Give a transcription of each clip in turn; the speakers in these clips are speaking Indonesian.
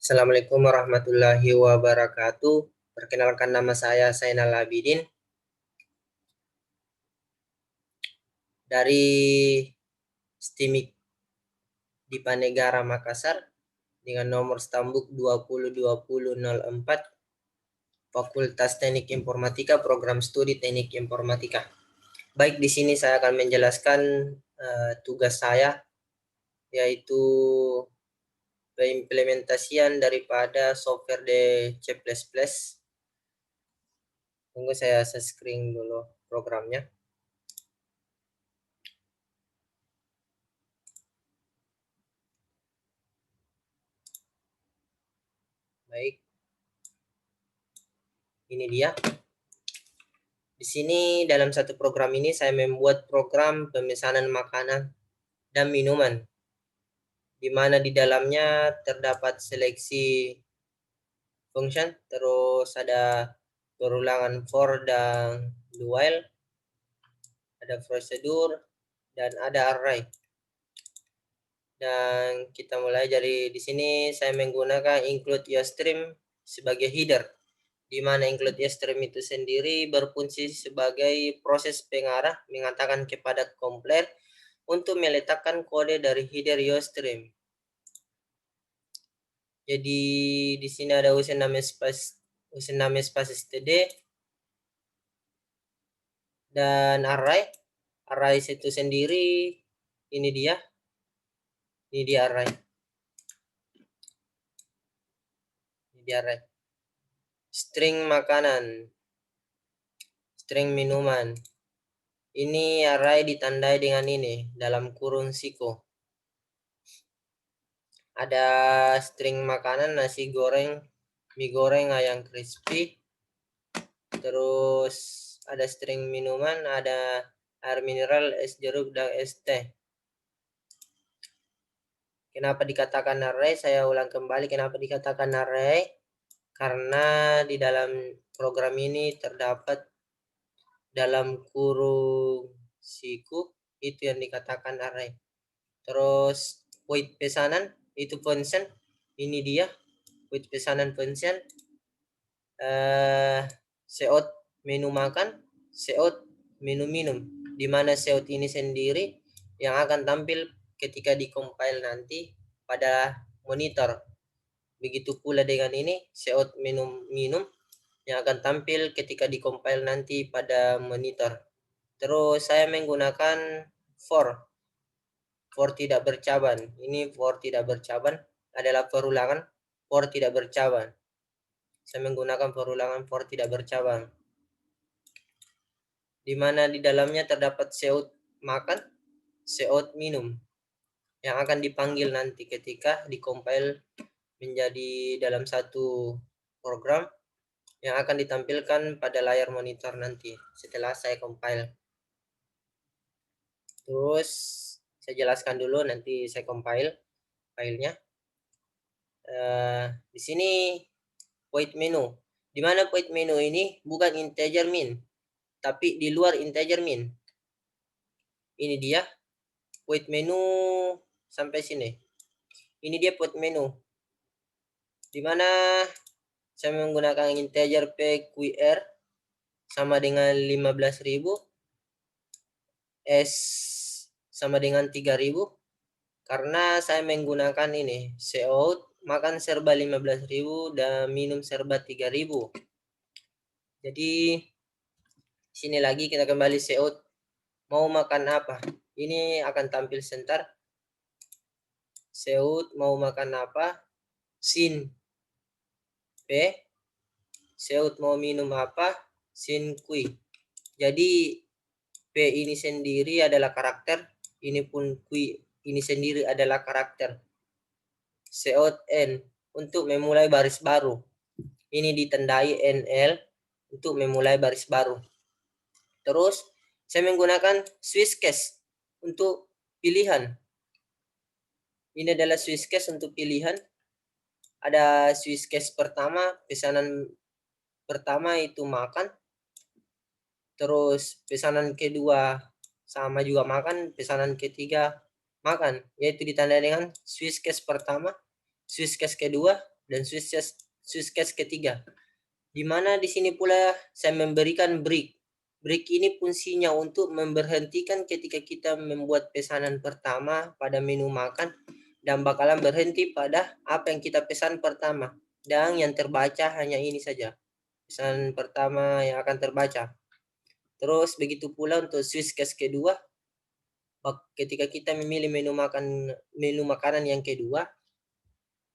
Assalamualaikum warahmatullahi wabarakatuh. Perkenalkan, nama saya Zainal Abidin dari STIMIK Dipa Negara Makassar dengan nomor stambuk 202004, Fakultas Teknik Informatika, Program Studi Teknik Informatika. Baik, di sini saya akan menjelaskan tugas saya, yaitu pengimplementasian daripada software di C++. Tunggu, saya screen dulu programnya. Baik, ini dia. Di sini dalam satu program ini saya membuat program pemesanan makanan dan minuman, di mana di dalamnya terdapat seleksi function, terus ada perulangan for dan do while, ada prosedur, dan ada array. Dan kita mulai dari di sini saya menggunakan include stream sebagai header, di mana include stream itu sendiri berfungsi sebagai proses pengarah mengatakan kepada kompiler untuk meletakkan kode dari header stream. Jadi di sini ada username space std dan array itu sendiri ini dia array. String makanan, string minuman. Ini array ditandai dengan ini dalam kurung siko. Ada string makanan, nasi goreng, mie goreng, ayam crispy. Terus ada string minuman, ada air mineral, es jeruk, dan es teh. Kenapa dikatakan array? Saya ulang kembali, kenapa dikatakan array? Karena di dalam program ini terdapat dalam kurung siku, itu yang dikatakan array. Terus void pesanan itu function, ini dia void pesanan function. Seot menu makan, seot menu minum, di mana seot ini sendiri yang akan tampil ketika dikompil nanti pada monitor. Begitu pula dengan ini seot menu minum yang akan tampil ketika dikompil nanti pada monitor. Terus saya menggunakan for tidak bercabang. Ini for tidak bercabang adalah perulangan for tidak bercabang. Saya menggunakan perulangan for tidak bercabang, di mana di dalamnya terdapat seot makan, seot minum yang akan dipanggil nanti ketika dikompil menjadi dalam satu program yang akan ditampilkan pada layar monitor nanti setelah saya compile. Terus saya jelaskan dulu, nanti saya compile filenya. Di sini void menu, di mana void menu ini bukan integer min, tapi di luar integer min. Ini dia void menu sampai sini. Ini dia void menu, di mana saya menggunakan integer pqr sama dengan 15.000, s sama dengan 3.000, karena saya menggunakan ini seot makan serba 15.000 dan minum serba 3.000. Jadi sini lagi kita kembali seot mau makan apa, ini akan tampil sebentar. Seot mau makan apa, sin p. Seot mau minum apa, sin kui. Jadi p ini sendiri adalah karakter, ini pun kui ini sendiri adalah karakter. Seot n untuk memulai baris baru, ini ditandai nl untuk memulai baris baru. Terus saya menggunakan switch case untuk pilihan. Ini adalah switch case untuk pilihan. Ada switch case pertama, pesanan pertama itu makan. Terus pesanan kedua sama juga makan, pesanan ketiga makan, yaitu ditandai dengan switch case pertama, switch case kedua, dan switch case ketiga. Di mana di sini pula saya memberikan break. Break ini fungsinya untuk memberhentikan ketika kita membuat pesanan pertama pada menu makan dan bakalan berhenti pada apa yang kita pesan pertama. Dan yang terbaca hanya ini saja. Pesanan pertama yang akan terbaca. Terus begitu pula untuk switch case kedua. Ketika kita memilih menu makanan yang kedua,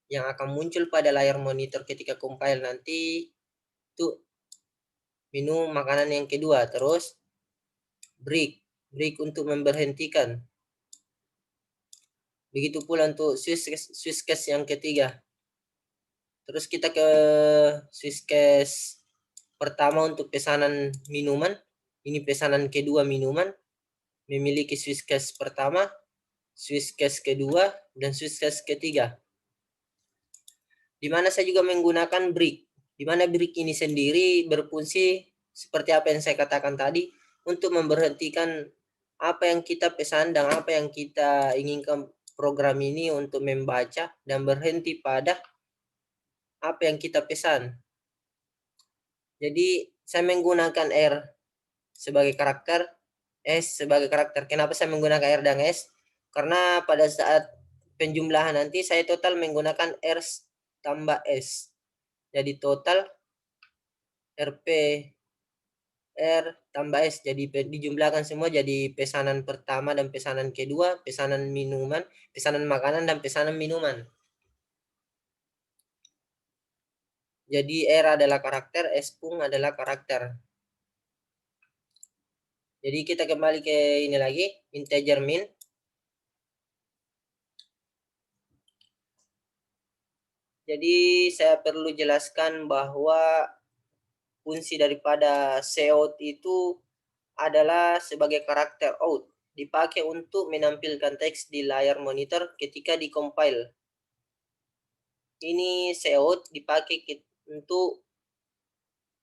yang akan muncul pada layar monitor ketika compile nanti itu menu makanan yang kedua. Terus break untuk memberhentikan. Begitu pula untuk switch case yang ketiga. Terus kita ke switch case pertama untuk pesanan minuman. Ini pesanan kedua minuman. Memiliki switch case pertama, switch case kedua, dan switch case ketiga. Di mana saya juga menggunakan break. Di mana break ini sendiri berfungsi seperti apa yang saya katakan tadi untuk memberhentikan apa yang kita pesan dan apa yang kita inginkan program ini untuk membaca dan berhenti pada apa yang kita pesan. Jadi saya menggunakan R sebagai karakter, S sebagai karakter. Kenapa saya menggunakan R dan S? Karena pada saat penjumlahan nanti saya total menggunakan R tambah S. Jadi total RP R tambah S. Jadi dijumlahkan semua jadi pesanan pertama dan pesanan kedua, pesanan minuman, pesanan makanan, dan pesanan minuman. Jadi R adalah karakter, S pun adalah karakter. Jadi kita kembali ke ini lagi, integer min. Jadi saya perlu jelaskan bahwa fungsi daripada cout itu adalah sebagai karakter out. Dipakai untuk menampilkan teks di layar monitor ketika di-compile. Ini cout dipakai untuk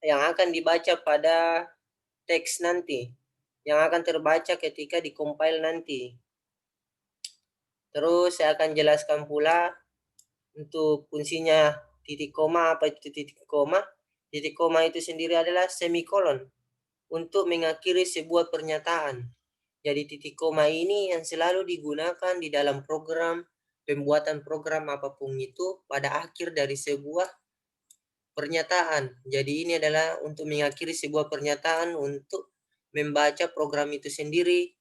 yang akan dibaca pada teks nanti. Yang akan terbaca ketika di-compile nanti. Terus saya akan jelaskan pula untuk fungsinya titik koma. Apa itu titik koma? Titik koma itu sendiri adalah semikolon untuk mengakhiri sebuah pernyataan. Jadi titik koma ini yang selalu digunakan di dalam pembuatan program apapun itu pada akhir dari sebuah pernyataan. Jadi ini adalah untuk mengakhiri sebuah pernyataan untuk membaca program itu sendiri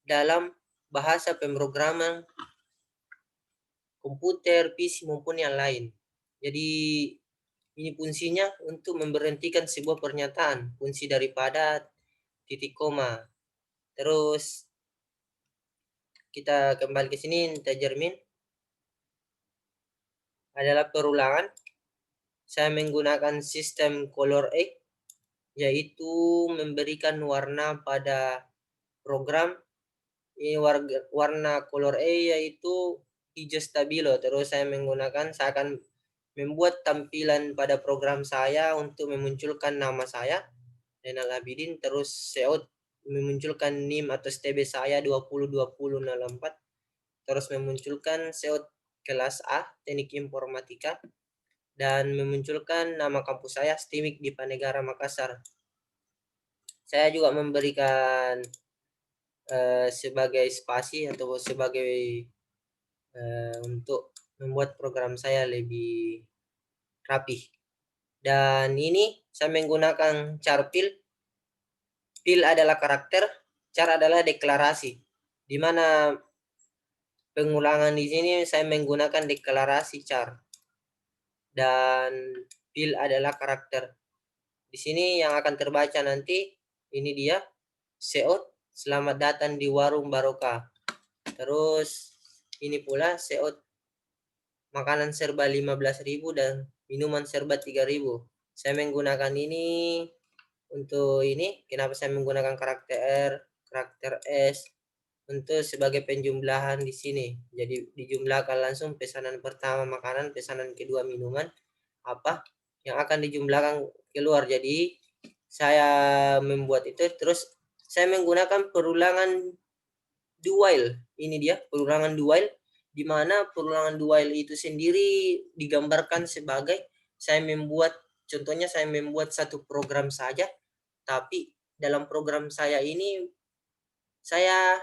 dalam bahasa pemrograman komputer, PC maupun yang lain. Jadi ini fungsinya untuk memberhentikan sebuah pernyataan, fungsi daripada titik koma. Terus kita kembali ke sini, integer min adalah perulangan. Saya menggunakan sistem color A, yaitu memberikan warna pada program. Ini warna color A yaitu hijau stabilo. Terus saya akan membuat tampilan pada program saya untuk memunculkan nama saya, Zainal Abidin, terus cout memunculkan NIM atau STB saya 202004, terus memunculkan cout kelas A Teknik Informatika, dan memunculkan nama kampus saya STIMIK di Panegara Makassar. Saya juga memberikan sebagai spasi atau sebagai untuk membuat program saya lebih rapih. Dan ini saya menggunakan char fill. Fill adalah karakter, char adalah deklarasi. Di mana pengulangan di sini saya menggunakan deklarasi char. Dan fill adalah karakter. Di sini yang akan terbaca nanti, ini dia, cout, selamat datang di warung barokah. Terus ini pula cout, makanan serba 15.000 dan minuman serba 3.000. Saya menggunakan ini untuk ini. Kenapa saya menggunakan karakter S untuk sebagai penjumlahan di sini. Jadi dijumlahkan langsung pesanan pertama makanan, pesanan kedua minuman, apa yang akan dijumlahkan keluar. Jadi saya membuat itu. Terus saya menggunakan perulangan do while. Ini dia perulangan do while, di mana perulangan dual itu sendiri digambarkan sebagai contohnya saya membuat satu program saja, tapi dalam program saya ini saya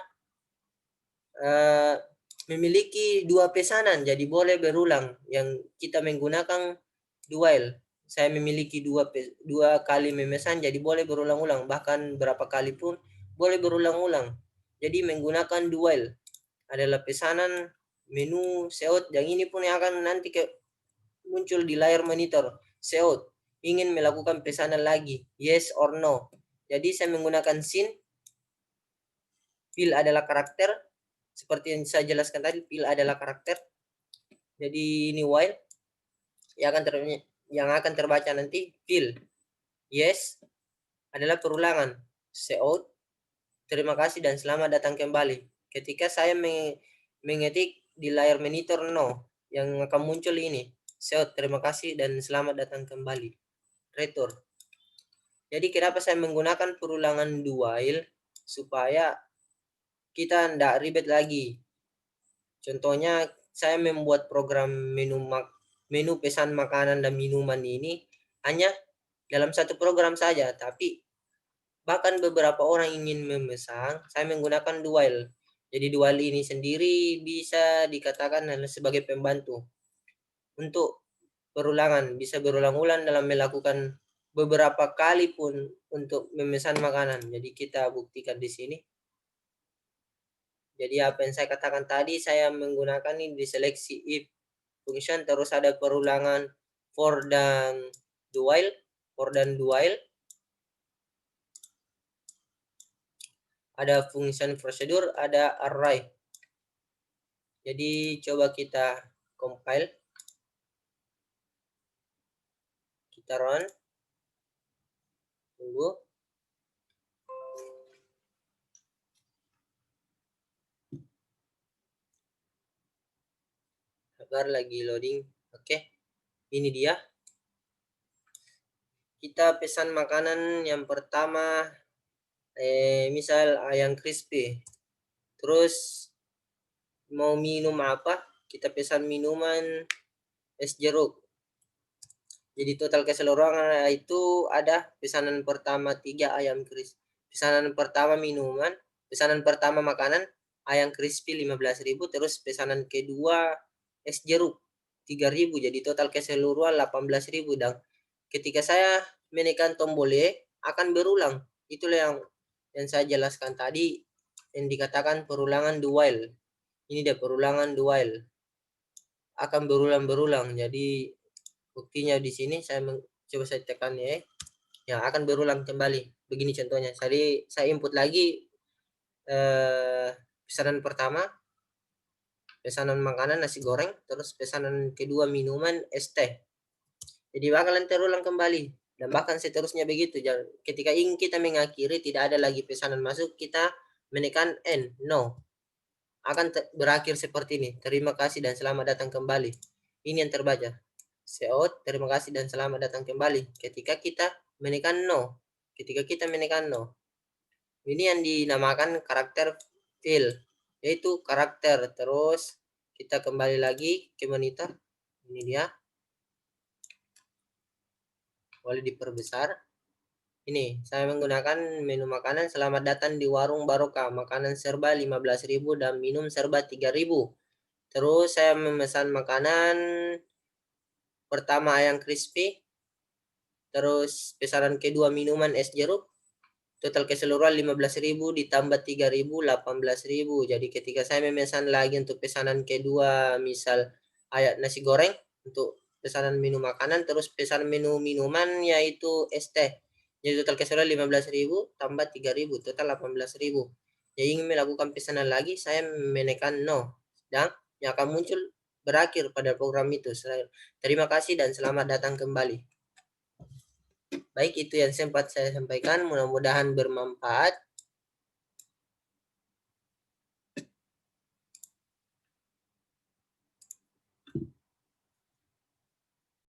memiliki dua pesanan, jadi boleh berulang yang kita menggunakan dual. Saya memiliki dua kali memesan, jadi boleh berulang-ulang, bahkan berapa kali pun boleh berulang-ulang. Jadi menggunakan dual adalah pesanan menu seot, yang ini pun yang akan nanti muncul di layar monitor. Seot, ingin melakukan pesanan lagi, yes or no. Jadi saya menggunakan sin, fill adalah karakter, seperti yang saya jelaskan tadi, fill adalah karakter. Jadi ini while yang akan terbaca nanti fill. Yes adalah perulangan. Seout, terima kasih dan selamat datang kembali. Ketika saya mengetik di layar monitor no, yang akan muncul ini. Seout, terima kasih dan selamat datang kembali. Return. Jadi kenapa saya menggunakan perulangan while? Supaya kita tidak ribet lagi. Contohnya saya membuat program menu pesan makanan dan minuman ini hanya dalam satu program saja, tapi bahkan beberapa orang ingin memesan, saya menggunakan dual. Jadi dual ini sendiri bisa dikatakan sebagai pembantu untuk perulangan, bisa berulang-ulang dalam melakukan beberapa kali pun untuk memesan makanan. Jadi kita buktikan di sini. Jadi apa yang saya katakan tadi, saya menggunakan ini di seleksi if function, terus ada perulangan for dan dual, ada function prosedur, ada array. Jadi coba kita compile, kita run, tunggu. Sabar, lagi loading. Oke, ini dia. Kita pesan makanan yang pertama, misal ayam crispy. Terus mau minum apa? Kita pesan minuman es jeruk. Jadi total keseluruhan itu ada pesanan pertama 3 ayam crispy. Pesanan pertama minuman, pesanan pertama makanan ayam crispy 15.000, terus pesanan kedua es jeruk 3.000, jadi total keseluruhan 18.000. Dan ketika saya menekan tombol E akan berulang. Itulah yang saya jelaskan tadi, yang dikatakan perulangan dual. Ini dia perulangan dual, akan berulang-berulang. Jadi buktinya di sini coba saya tekan ya, yang akan berulang kembali. Begini contohnya. Jadi saya input lagi pesanan pertama, pesanan makanan nasi goreng, terus pesanan kedua minuman es teh. Jadi bakalan terulang kembali dan bahkan seterusnya begitu. Ketika ingin kita mengakhiri, tidak ada lagi pesanan masuk, kita menekan N, no. Akan berakhir seperti ini. Terima kasih dan selamat datang kembali. Ini yang terbaca. Seot, terima kasih dan selamat datang kembali. Ketika kita menekan no. Ini yang dinamakan karakter fill, yaitu karakter. Terus kita kembali lagi ke monitor. Ini dia. Boleh diperbesar. Ini, saya menggunakan menu makanan, selamat datang di warung Barokah. Makanan serba 15.000 dan minum serba 3.000. Terus saya memesan makanan pertama ayam crispy. Terus pesanan kedua minuman es jeruk. Total keseluruhan 15.000 ditambah 3.000, 18.000. Jadi ketika saya memesan lagi untuk pesanan kedua, misal ayam nasi goreng, untuk pesanan menu makanan, terus pesanan menu minuman yaitu es teh. Jadi total keseluruhan 15.000 tambah 3.000, total 18.000. Jadi ingin melakukan pesanan lagi, saya menekan no. Dan yang akan muncul berakhir pada program itu. Terima kasih dan selamat datang kembali. Baik, itu yang sempat saya sampaikan. Mudah-mudahan bermanfaat.